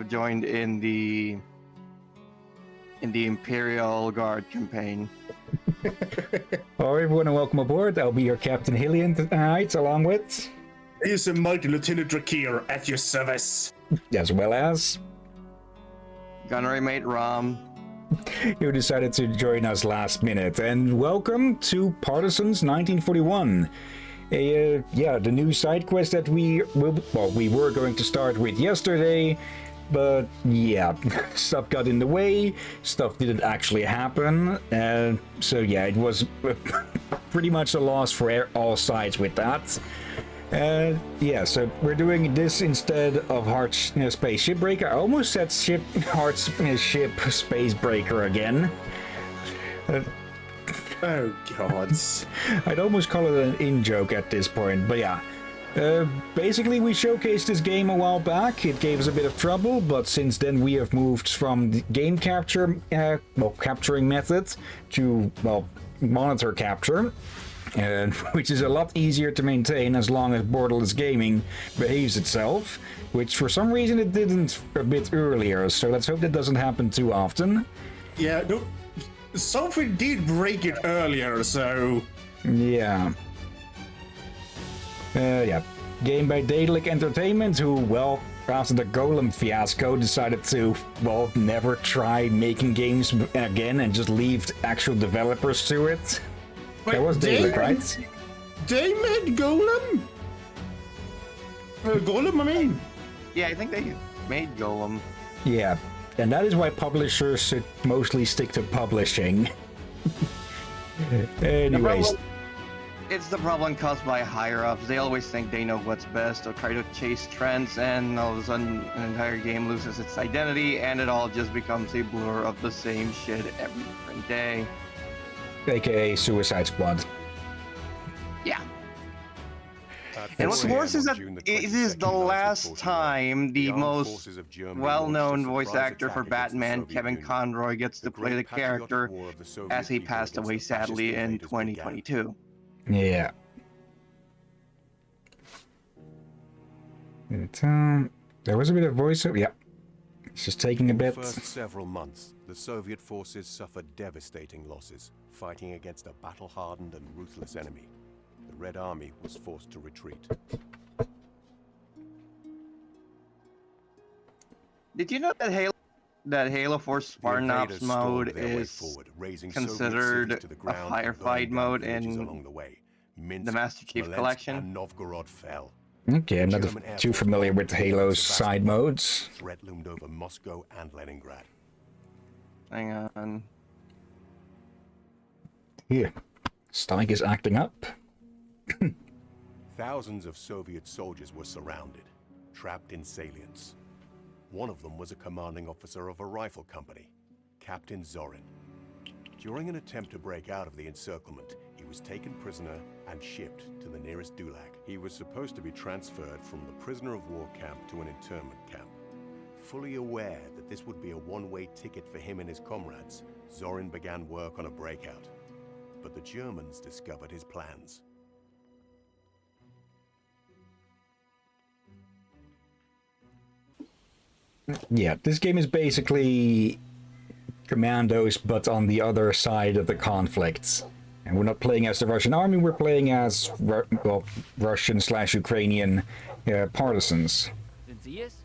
joined in the Imperial Guard campaign. Hello everyone and welcome aboard. I'll be your Captain Hillian tonight, along with... Here's a mighty Lieutenant Drakir at your service. As well as... Gunnery Mate Rom. You decided to join us last minute, and welcome to Partisans 1941. The new side quest that we were going to start with yesterday, but yeah, stuff got in the way, stuff didn't actually happen, so yeah, it was pretty much a loss for all sides with that. So we're doing this instead of Space Shipbreaker. I almost said Ship Space Breaker again. Oh gods. I'd almost call it an in-joke at this point, but yeah. Basically, we showcased this game a while back. It gave us a bit of trouble, but since then we have moved from the game capture, capturing method to, monitor capture. Which is a lot easier to maintain as long as Borderless Gaming behaves itself, which for some reason it didn't a bit earlier, so let's hope that doesn't happen too often. Yeah, no, something did break it earlier, so... Yeah. Game by Daedalic Entertainment, who, after the Golem fiasco, decided to, never try making games again and just leave actual developers to it. Wait, that was Daedalic, right? They made Golem? Golem, I mean? Yeah, I think they made Golem. Yeah, and that is why publishers should mostly stick to publishing. Anyways. It's the problem caused by higher-ups. They always think they know what's best or try to chase trends, and all of a sudden an entire game loses its identity, and it all just becomes a blur of the same shit every different day. AKA Suicide Squad. Yeah. And what's worse is that it is the last time the most well-known voice actor for Batman, Kevin Conroy, gets to play the character, as he passed away sadly in 2022. Yeah. There was a bit of voiceover. Yeah. It's just taking a bit. For the first several months, the Soviet forces suffered devastating losses, fighting against a battle-hardened and ruthless enemy. The Red Army was forced to retreat. Did you know that Halo 4 Spartan Ops mode is considered a firefight mode in the Master Chief Collection? And Novgorod fell. Okay, I'm not too familiar with Halo's side modes. Threat loomed over Moscow and Leningrad. Hang on. Here, stomach is acting up. Thousands of Soviet soldiers were surrounded, trapped in salients. One of them was a commanding officer of a rifle company, Captain Zorin. During an attempt to break out of the encirclement, he was taken prisoner and shipped to the nearest Dulag. He was supposed to be transferred from the prisoner of war camp to an internment camp. Fully aware that this would be a one-way ticket for him and his comrades, Zorin began work on a breakout. But the Germans discovered his plans. Yeah, this game is basically Commandos, but on the other side of the conflicts. And we're not playing as the Russian army, we're playing as, Russian/Ukrainian Partisans. Sind Sie es?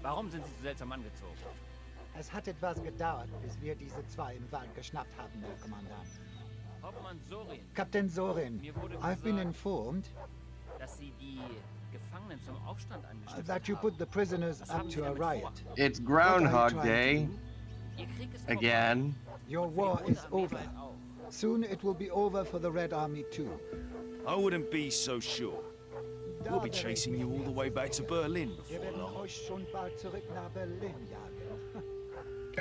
Warum sind Sie so seltsam angezogen? Es hat etwas gedauert, bis wir diese zwei im Wald geschnappt haben, Herr Kommandant. Hauptmann Sorin. Captain Zorin, I've been informed dass Sie die Gefangenen zum Aufstand angestiftet that you put the prisoners up to a riot. It's Groundhog Day. Ihr Krieg ist Again. Your war is over. Soon it will be over for the Red Army too. I wouldn't be so sure. We'll be chasing you all the way back to Berlin Wir before werden long. euch schon bald zurück nach Berlin jagen.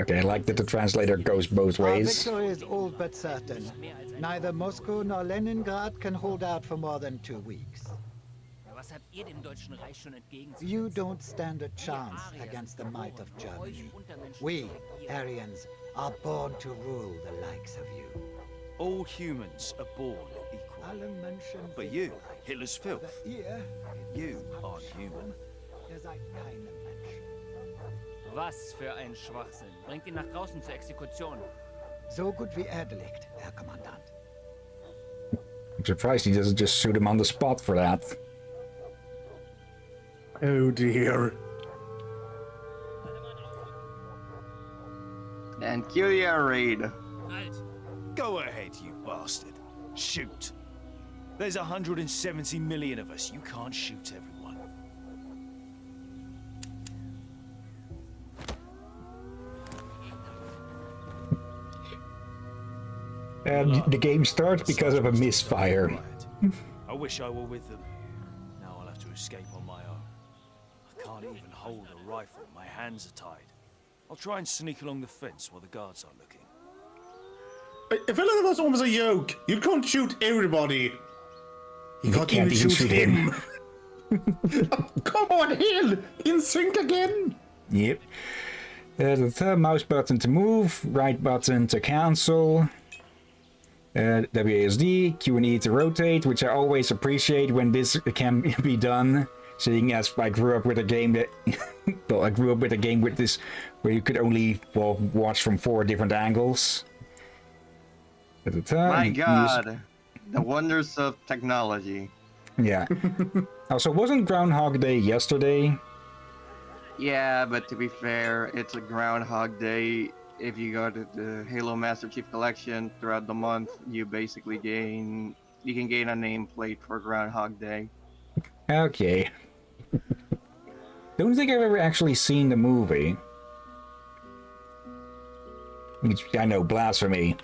Okay, I like that the translator goes both Our ways. victory is all but certain. Neither Moscow nor Leningrad can hold out for more than 2 weeks. Was habt ihr dem Deutschen Reich schon entgegenzusetzen? You don't stand a chance against the might of Germany. We, Aryans, are born to rule the likes of you. All humans are born equal. Alle Menschen But sind you, gleich. Hitler's Aber filth, ihr, you aren't human. ihr seid keine Menschen. Was für ein Schwachsinn. Bringt ihn nach draußen zur Exekution. So gut wie erledigt, Herr Kommandant. I'm surprised he doesn't just shoot him on the spot for that. Oh dear. And cue the air raid. Halt! Go ahead, you bastard. Shoot. There's 170 million of us. You can't shoot everyone. And the game starts because of a misfire. I wish I were with them. Now I'll have to escape on my own. I can't even hold a rifle. My hands are tied. I'll try and sneak along the fence while the guards are looking. I feel like that was almost a joke. You can't shoot everybody. You can't even shoot him. Come on, Hill! In sync again! Yep. The third mouse button to move, right button to cancel. WASD, Q and E to rotate, which I always appreciate when this can be done. Seeing as I grew up with a game that, well, I grew up with a game with this, where you could only, well, watch from 4 different angles. At the time, My God, the wonders of technology. Yeah. Also, wasn't Groundhog Day yesterday? Yeah, but to be fair, it's a Groundhog Day. If you go to the Halo Master Chief Collection throughout the month, you basically can gain a nameplate for Groundhog Day. Okay. Don't think I've ever actually seen the movie. Which, I know, blasphemy.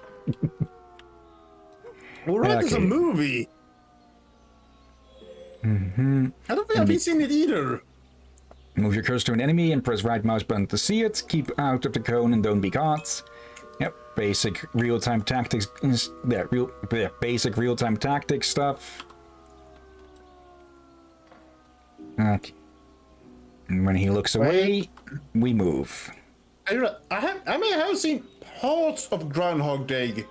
Alright, there's a movie. Mm-hmm. I don't think I've seen it either. Move your cursor to an enemy and press right mouse button to see it. Keep out of the cone and don't be caught. Yep, basic real-time tactics. Basic real-time tactics stuff. Okay. And when he looks away, we move. I may have seen parts of Groundhog Day.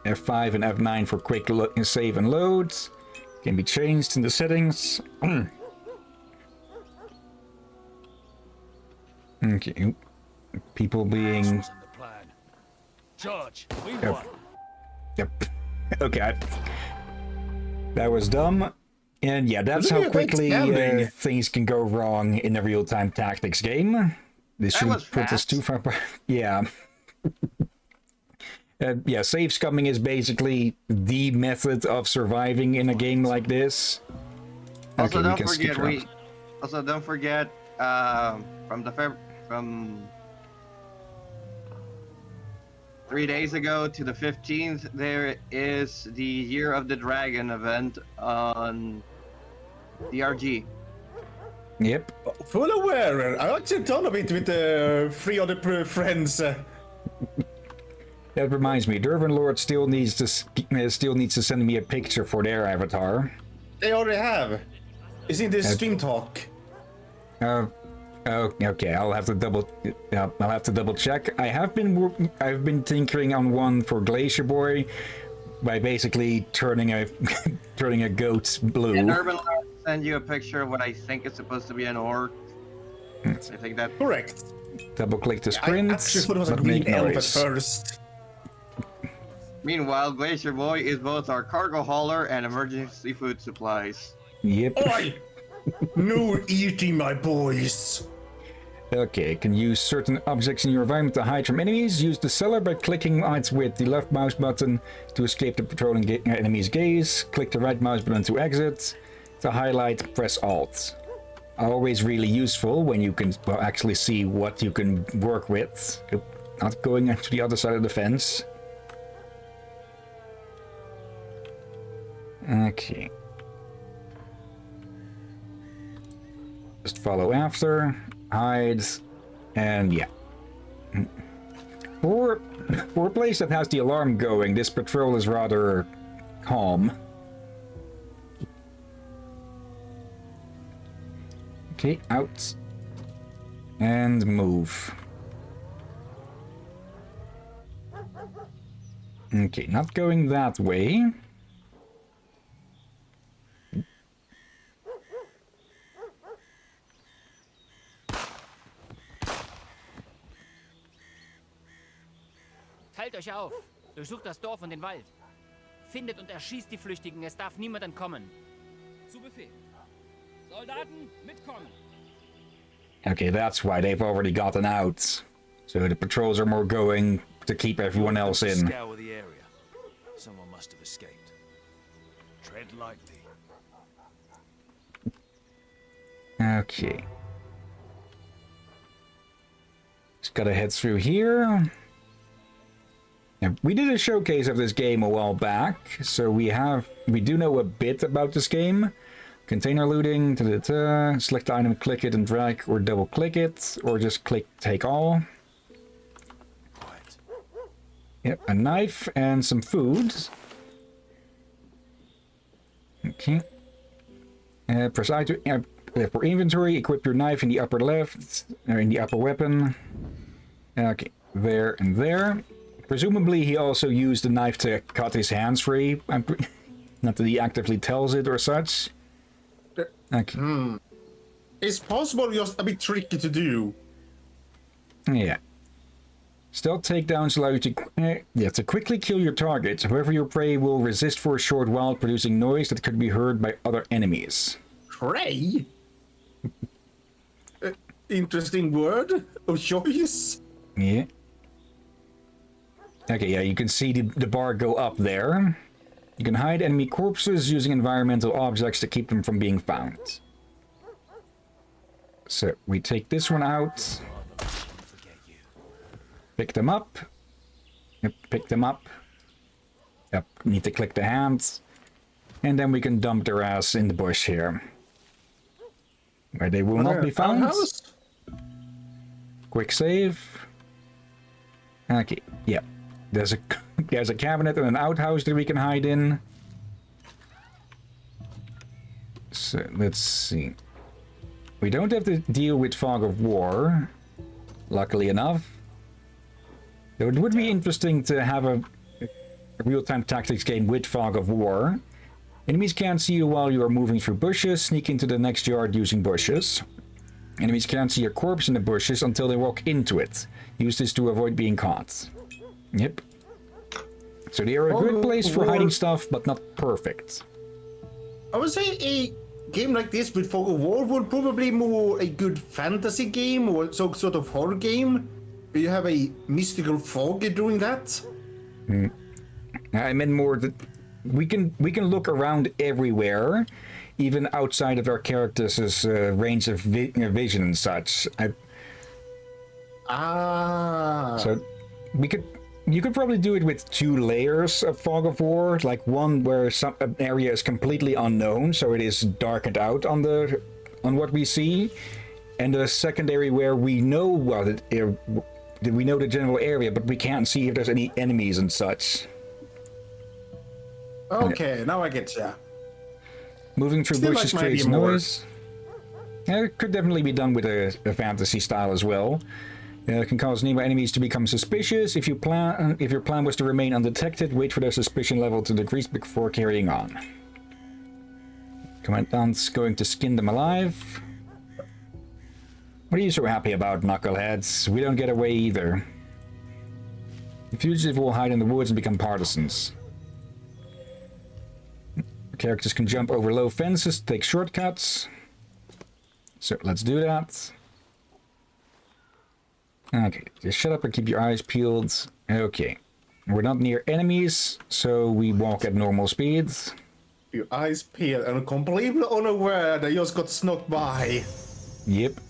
F5 and F9 for quick save and loads. Can be changed in the settings. Okay. People being... Charge. We won. Yep. Okay. That was dumb. And yeah, that's how quickly things can go wrong in a real-time tactics game. This shouldn't put us too far back. Yeah. Yeah, save scumming is basically the method of surviving in a game like this. Also, okay, don't forget from 3 days ago to the 15th, there is the Year of the Dragon event on DRG. Yep. Full aware. I actually done a bit with the 3 other friends. That reminds me, Dervin Lord still needs to send me a picture for their avatar. They already have. It's in this stream talk. Oh, okay. I'll have to double check. I've been tinkering on one for Glacier Boy by basically turning a goat blue. And Urban Lord send you a picture of what I think is supposed to be an orc. I think that correct. Double click to sprint. I actually thought it was a green elf at first. Meanwhile, Glacier Boy is both our cargo hauler and emergency food supplies. Yep. Oi! No eating, my boys. Okay, can use certain objects in your environment to hide from enemies. Use the cellar by clicking on it with the left mouse button to escape the patrolling enemy's gaze. Click the right mouse button to exit. To highlight, press Alt. Always really useful when you can actually see what you can work with. Not going to the other side of the fence. Okay. Just follow after, hide, and yeah. For a place that has the alarm going, this patrol is rather calm. Okay, out. And move. Okay, not going that way. Teilt euch auf. Durchsucht das Dorf und den Wald. Findet und erschießt die Flüchtigen. Es darf niemand entkommen. Zu Befehl. Soldaten, mitkommen. Okay, that's why they've already gotten out. So the patrols are more going to keep everyone else in. Scour the area. Someone must have escaped. Tread lightly. Okay. Just gotta head through here. Now, we did a showcase of this game a while back, so we do know a bit about this game. Container looting, select the item, click it and drag, or double click it, or just click take all. Quiet. Yep, a knife and some food. Okay. Press I to for inventory, equip your knife in the upper left, or in the upper weapon. Okay, there and there. Presumably he also used the knife to cut his hands free. Not that he actively tells it or such. Okay. It's possible, just a bit tricky to do. Yeah. Stealth takedowns allow you to quickly kill your target. However, your prey will resist for a short while, producing noise that could be heard by other enemies. Prey? Interesting word of choice. Yeah. Okay, yeah, you can see the bar go up there. You can hide enemy corpses using environmental objects to keep them from being found. So, we take this one out. Pick them up. Yep, pick them up. Yep, need to click the hands. And then we can dump their ass in the bush here. Where they will not be found. Quick save. Okay, yeah. There's a cabinet and an outhouse that we can hide in. So, let's see. We don't have to deal with Fog of War, luckily enough. Though it would be interesting to have a real-time tactics game with Fog of War. Enemies can't see you while you are moving through bushes. Sneak into the next yard using bushes. Enemies can't see your corpse in the bushes until they walk into it. Use this to avoid being caught. Yep. So they are a good place for hiding stuff, but not perfect. I would say a game like this with Fog of War would probably more a good fantasy game or some sort of horror game. Where you have a mystical fog doing that. I meant more that we can look around everywhere, even outside of our characters' range of vision and such. So you could probably do it with 2 layers of Fog of War, like one where an area is completely unknown, so it is darkened out on what we see, and a secondary where we know we know the general area, but we can't see if there's any enemies and such. Okay, now I get ya. Moving through bushes creates noise. Yeah, it could definitely be done with a fantasy style as well. It can cause nearby enemies to become suspicious. If your plan was to remain undetected, wait for their suspicion level to decrease before carrying on. Commandant's going to skin them alive. What are you so happy about, knuckleheads? We don't get away either. The fugitive will hide in the woods and become partisans. Characters can jump over low fences, take shortcuts. So let's do that. Okay, just shut up and keep your eyes peeled. Okay. We're not near enemies, so we walk at normal speeds. Your eyes peeled and completely unaware they just got snuck by. Yep.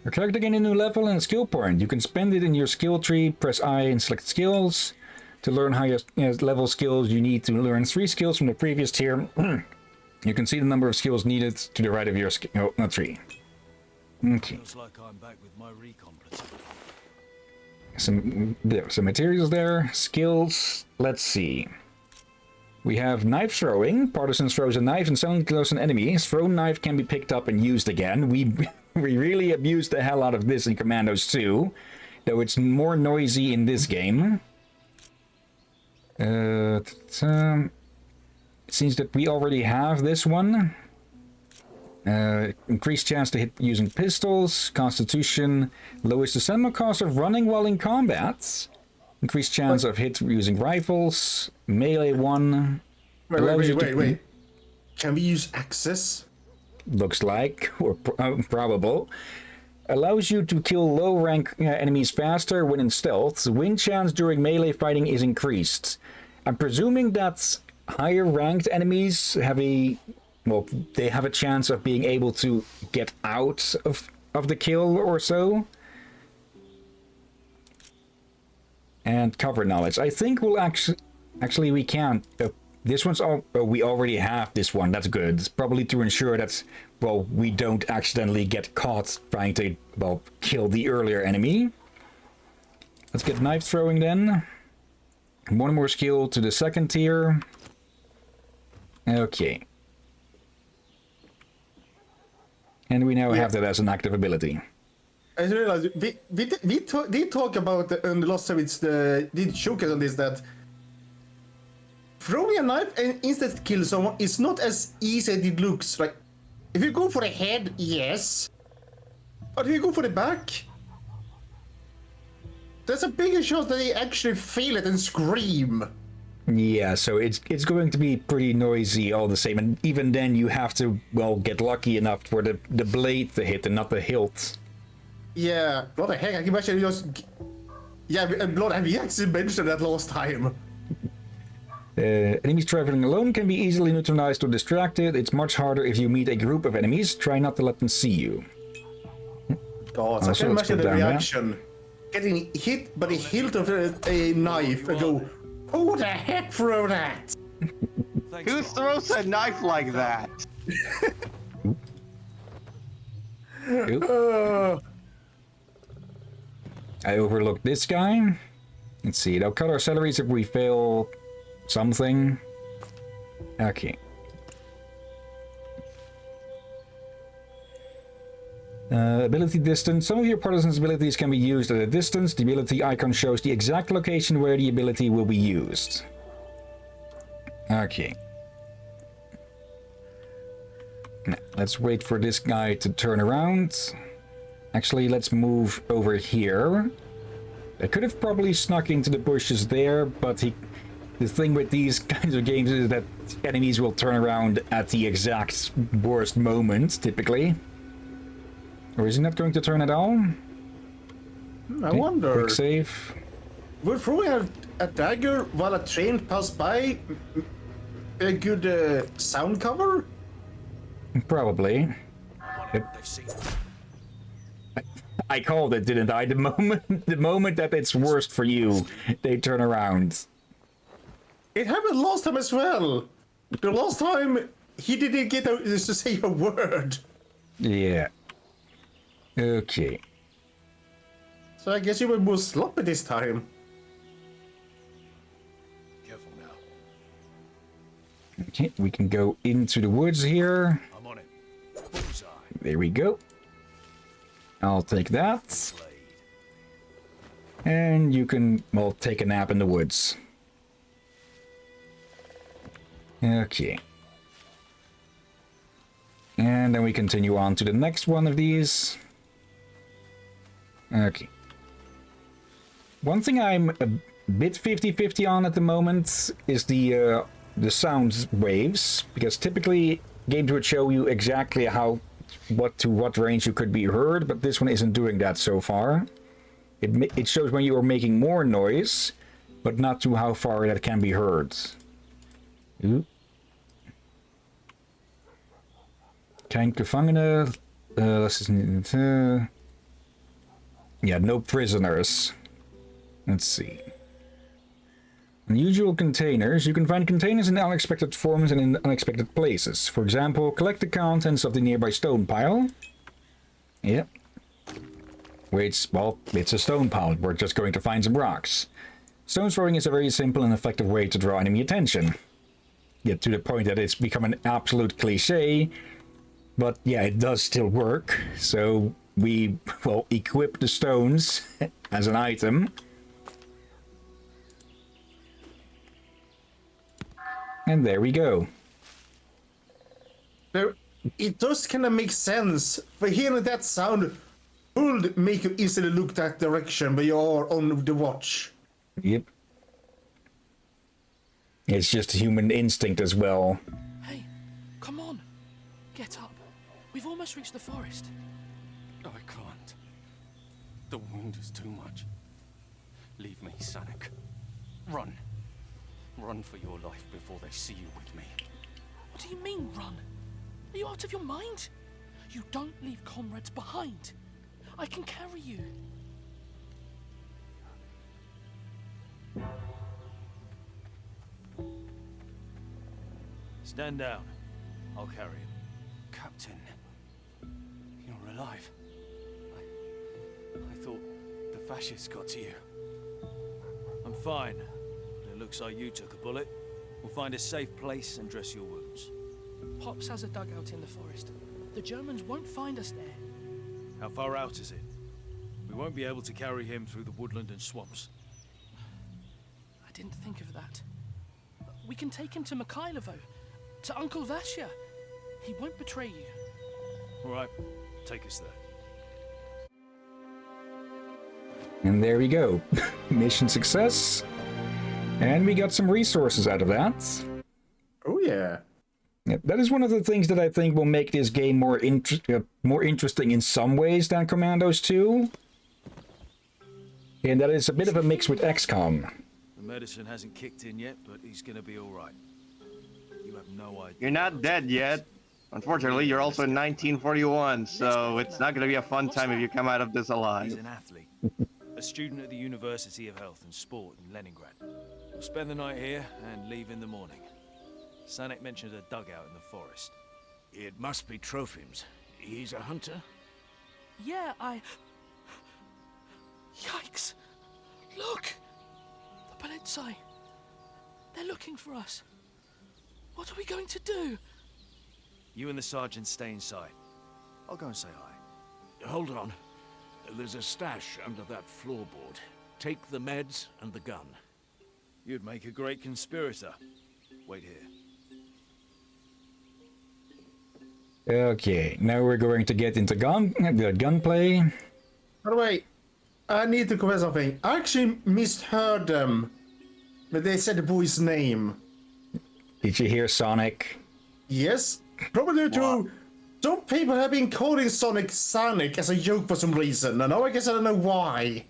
Your character gained a new level and a skill point. You can spend it in your skill tree, press I and select skills. To learn higher level skills, you need to learn 3 skills from the previous tier. You can see the number of skills needed to the right of your skill. Oh, not 3. Okay. Looks like I'm back with my recon platoon. Some materials there. Skills. Let's see. We have knife throwing. Partisans throws a knife and suddenly close an enemy. Thrown knife can be picked up and used again. We really abused the hell out of this in Commandos 2, though it's more noisy in this game. It seems that we already have this one. Increased chance to hit using pistols. Constitution lowers the stamina cost of running while in combat. Increased chance of hit using rifles. Melee 1. Wait. Can we use access? Looks like, or probable. Allows you to kill low-rank enemies faster when in stealth. Win chance during melee fighting is increased. I'm presuming that higher-ranked enemies have they have a chance of being able to get out of the kill or so. And cover knowledge. I think we'll actually we can. This one's we already have this one. That's good. It's probably to ensure that, well, we don't accidentally get caught trying to, well, kill the earlier enemy. Let's get knife throwing then. One more skill to the second tier. Okay. And we now have that as an active ability. I realized we did talk about on the last time did showcase on this that throwing a knife and instant kill someone is not as easy as it looks. Like, if you go for the head, yes. But if you go for the back, there's a bigger chance that they actually feel it and scream. Yeah, so it's going to be pretty noisy all the same. And even then you have to, well, get lucky enough for the blade to hit and not the hilt. Yeah, what the heck? I can imagine just... Yeah, Blood, have you actually mentioned that last time? Enemies traveling alone can be easily neutralized or distracted. It's much harder if you meet a group of enemies. Try not to let them see you. God, so I can imagine the reaction. Getting hit by the hilt of a knife and go, who the heck threw that? Who throws a knife like that? I overlooked this guy. Let's see, they'll cut our salaries if we fail something. Okay. Ability distance. Some of your partisans' abilities can be used at a distance. The ability icon shows the exact location where the ability will be used. Okay. Now, let's wait for this guy to turn around. Actually, let's move over here. I could have probably snuck into the bushes there, but the thing with these kinds of games is that enemies will turn around at the exact worst moment, typically. Or is he not going to turn at all? I wonder. Quick save. Would throwing a dagger while a train passed by a good sound cover? Probably. I called it, didn't I? The moment that it's worst for you, they turn around. It happened last time as well. The last time he didn't get to say a word. Yeah. Okay. So I guess you were more sloppy this time. Careful now. Okay, we can go into the woods here. I'm on it. Bullseye. There we go. I'll take that. And you can, well, take a nap in the woods. Okay. And then we continue on to the next one of these. Okay. One thing I'm a bit 50-50 on at the moment is the sound waves, because typically games would show you exactly what range you could be heard, but this one isn't doing that so far. It shows when you are making more noise, but not to how far that can be heard. Ooh. Geen gevangenen. Yeah, no prisoners. Let's see. Unusual containers. You can find containers in unexpected forms and in unexpected places. For example, collect the contents of the nearby stone pile. Yep. Which, well, it's a stone pile. We're just going to find some rocks. Stone throwing is a very simple and effective way to draw enemy attention. Yet to the point that it's become an absolute cliche. But yeah, it does still work. So we, well, equip the stones as an item. And there we go. It does kind of make sense. For hearing that sound would make you easily look that direction when you are on the watch. Yep. It's just human instinct as well. Hey, come on. Get up. We've almost reached the forest. I can't. The wound is too much. Leave me, Sonic. Run. Run for your life before they see you with me. What do you mean, run? Are you out of your mind? You don't leave comrades behind. I can carry you. Stand down. I'll carry him. Captain, you're alive. I thought the fascists got to you. I'm fine. It looks like you took a bullet. We'll find a safe place and dress your wounds. Pops has a dugout in the forest. The Germans won't find us there. How far out is it? We won't be able to carry him through the woodland and swamps. I didn't think of that. We can take him to Mikhailovo, to Uncle Vasya. He won't betray you. All right, take us there. And there we go. Mission success. And we got some resources out of that. Oh, yeah. Yeah, that is one of the things that I think will make this game more interesting in some ways than Commandos 2. And that is a bit of a mix with XCOM. The medicine hasn't kicked in yet, but he's gonna be all right. You have no idea. You're not dead yet. Unfortunately, you're also in 1941, so it's not going to be a fun time if you come out of this alive. He's an athlete. A student at the University of Health and Sport in Leningrad. We'll spend the night here and leave in the morning. Sanek mentioned a dugout in the forest. It must be Trofim's. He's a hunter? Yeah, Yikes! Look! The Politsai. They're looking for us. What are we going to do? You and the sergeant stay inside. I'll go and say hi. Hold on. There's a stash under that floorboard. Take the meds and the gun. You'd make a great conspirator. Wait here. Okay, now we're going to get into gunplay. By the way, I need to confess something. I actually misheard them. But they said the boy's name. Did you hear Sonic? Yes. Probably due to some people have been calling Sonic as a joke for some reason. And now I guess I don't know why.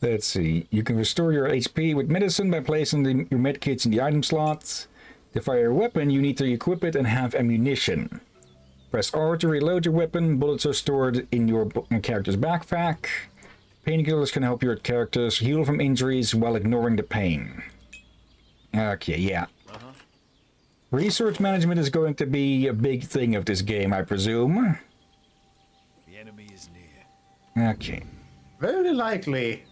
Let's see. You can restore your HP with medicine by placing your medkits in the item slots. To fire a weapon, you need to equip it and have ammunition. Press R to reload your weapon. Bullets are stored in your character's backpack. Painkillers can help your characters heal from injuries while ignoring the pain. Okay, yeah. Resource management is going to be a big thing of this game, I presume. The enemy is near. Okay. Very likely.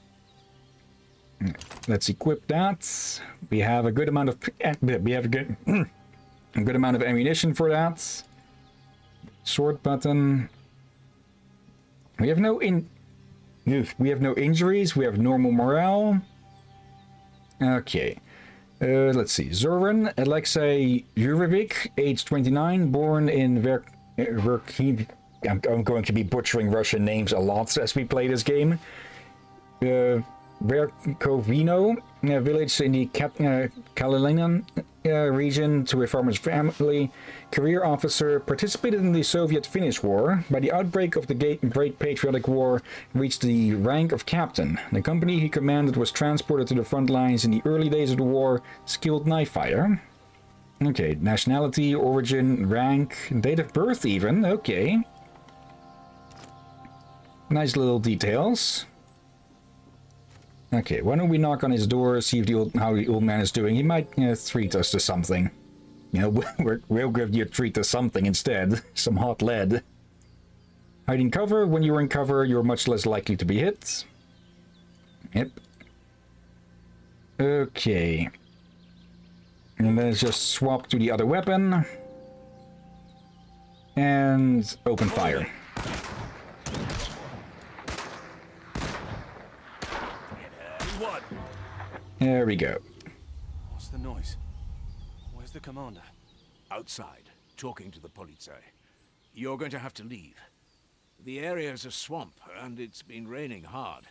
Let's equip that. We have a good amount of a good amount of ammunition for that. Sword button. We have no injuries. We have normal morale. Okay. Let's see. Zoran Alexei Yurevic, age 29, born in I'm going to be butchering Russian names a lot as we play this game. Verkovino, a village in the Kalininan region, to a farmer's family. Career officer, participated in the Soviet-Finnish War. By the outbreak of the Great Patriotic War, reached the rank of captain. The company he commanded was transported to the front lines in the early days of the war. Skilled knife fighter. Okay, nationality, origin, rank, date of birth even. Okay. Nice little details. Okay, why don't we knock on his door, see if how the old man is doing. He might treat us to something. You know, we'll give you a treat to something instead. Some hot lead. Hide in cover. When you're in cover, you're much less likely to be hit. Yep. Okay. And then let's just swap to the other weapon. And open fire. There we go. What's the noise? Where's the commander? Outside, talking to the Politsai. You're going to have to leave. The area's a swamp, and it's been raining hard.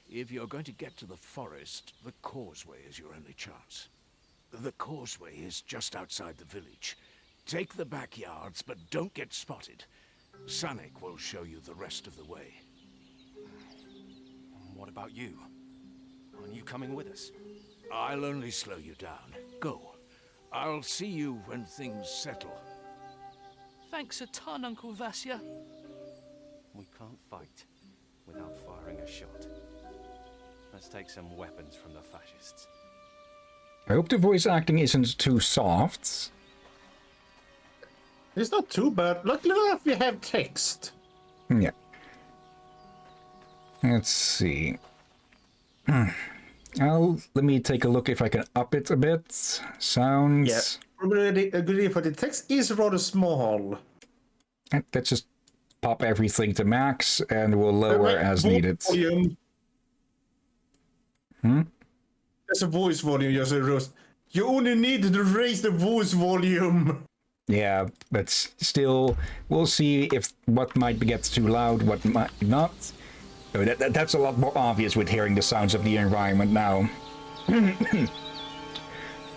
If you're going to get to the forest, the causeway is your only chance. The causeway is just outside the village. Take the backyards, but don't get spotted. Sonic will show you the rest of the way. What about you? Aren't you coming with us? I'll only slow you down. Go. I'll see you when things settle. Thanks a ton, Uncle Vasya. We can't fight without firing a shot. Let's take some weapons from the fascists. I hope the voice acting isn't too soft. It's not too bad. Luckily enough, we have text. Yeah. Let's see. Let me take a look if I can up it a bit. Sounds. Yeah. Probably agree for the text is rather small. Let's just pop everything to max and we'll lower as needed. Volume. There's a voice volume, just a roast. You only need to raise the voice volume. Yeah, but still, we'll see if what might get too loud, what might not. Oh, that's a lot more obvious with hearing the sounds of the environment now.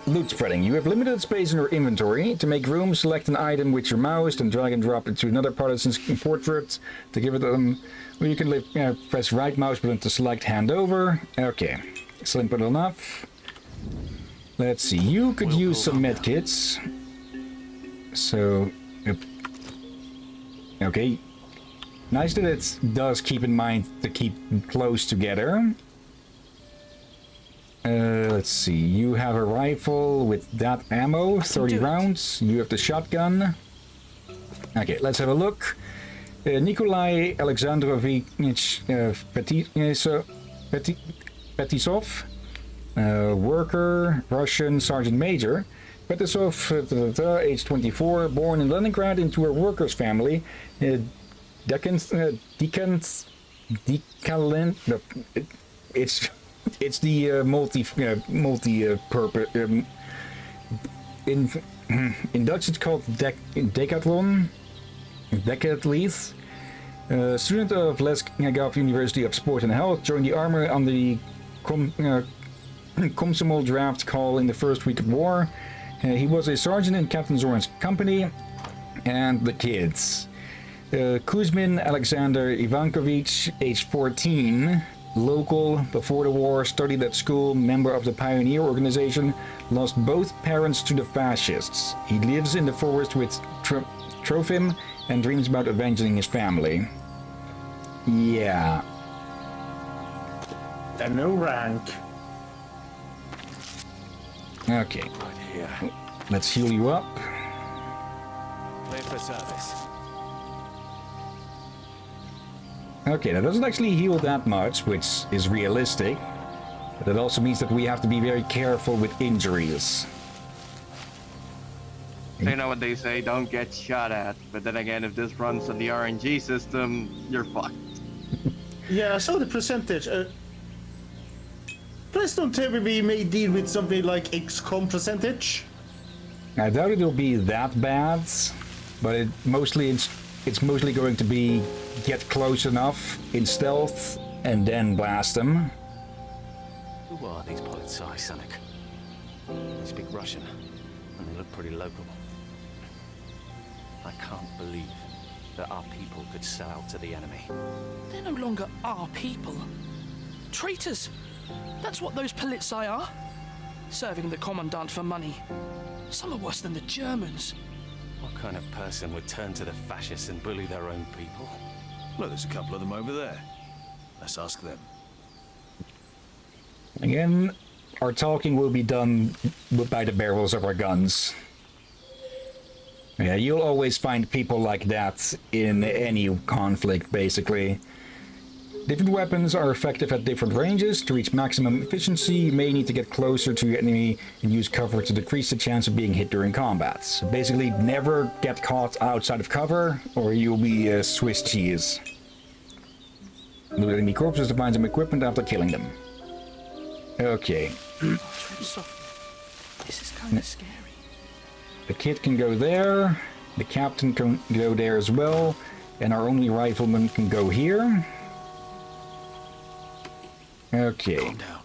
Loot spreading. You have limited space in your inventory. To make room, select an item with your mouse, then drag and drop it to another Partisans portrait. To give it well, you can press right mouse button to select hand over. Okay, simple enough. Let's see. You could use some medkits. So, okay. Nice that it does keep in mind to keep close together. Let's see. You have a rifle with that ammo, 30 rounds. You have the shotgun. Okay, let's have a look. Nikolai Alexandrovich Petisov, worker, Russian sergeant major. Petisov, age 24, born in Leningrad into a workers' family. It's the multi-purpose. In Dutch, it's called decathlon. Decathlete. Student of Lesgov University of Sport and Health, joined the army on the Komsomol draft call in the first week of war. He was a sergeant in Captain Zoran's company. And the kids. Kuzmin Alexander Ivankovich, age 14, local, before the war, studied at school, member of the Pioneer Organization, lost both parents to the fascists. He lives in the forest with Trofim and dreams about avenging his family. Yeah. And no rank. Okay. Right here. Let's heal you up. Clear for service. Okay, that doesn't actually heal that much, which is realistic. But that also means that we have to be very careful with injuries. You know what they say, don't get shot at. But then again, if this runs on the RNG system, you're fucked. Yeah, I saw the percentage. Please don't tell me we may deal with something like XCOM percentage. I doubt it'll be that bad, but it's mostly going to be get close enough in stealth and then blast them. Who are these Politsai, Sonic? They speak Russian, and they look pretty local. I can't believe that our people could sell out to the enemy. They're no longer our people. Traitors! That's what those Politsai are. Serving the Commandant for money. Some are worse than the Germans. What kind of person would turn to the fascists and bully their own people? Look, there's a couple of them over there. Let's ask them. Again, our talking will be done by the barrels of our guns. Yeah, you'll always find people like that in any conflict, basically. Different weapons are effective at different ranges. To reach maximum efficiency, you may need to get closer to your enemy and use cover to decrease the chance of being hit during combat. So basically, never get caught outside of cover, or you'll be Swiss cheese. Loot enemy corpses to find some equipment after killing them. Okay. This is kind of scary. The kid can go there, the captain can go there as well, and our only rifleman can go here. Okay. Calm down.